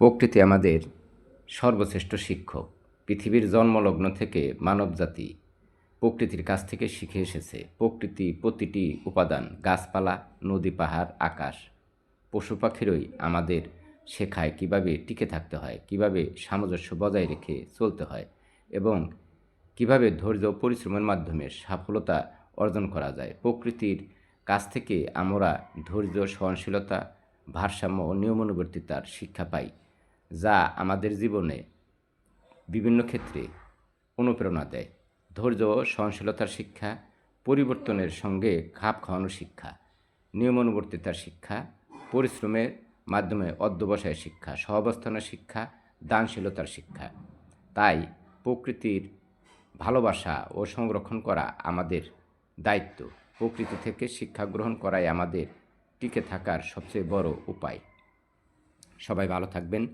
প্রকৃতি আমাদের সর্বশ্রেষ্ঠ শিক্ষক। পৃথিবীর জন্মলগ্ন থেকে মানবজাতি প্রকৃতির কাছ থেকে শিখে এসেছে। প্রকৃতি প্রতিটি উপাদান, গাছপালা, নদী, পাহাড়, আকাশ, পশু পাখিরই আমাদের শেখায় কীভাবে টিকে থাকতে হয়, কীভাবে সামঞ্জস্য বজায় রেখে চলতে হয় এবং কীভাবে ধৈর্য ও পরিশ্রমের মাধ্যমে সফলতা অর্জন করা যায়। প্রকৃতির কাছ থেকে আমরা ধৈর্য, সহনশীলতা, ভারসাম্য ও নিয়মানুবর্তিতার শিক্ষা পাই, যা আমাদের জীবনে বিভিন্ন ক্ষেত্রে অনুপ্রেরণা দেয়। ধৈর্য ও সহনশীলতার শিক্ষা, পরিবর্তনের সঙ্গে খাপ খাওয়ানোর শিক্ষা, নিয়মানুবর্তিতার শিক্ষা, পরিশ্রমের মাধ্যমে অধ্যবসায়ের শিক্ষা, সহাবস্থানের শিক্ষা, দানশীলতার শিক্ষা। তাই প্রকৃতির ভালোবাসা ও সংরক্ষণ করা আমাদের দায়িত্ব। প্রকৃতি থেকে শিক্ষা গ্রহণ করাই আমাদের টিকে থাকার সবচেয়ে বড় উপায়। সবাই ভালো থাকবেন।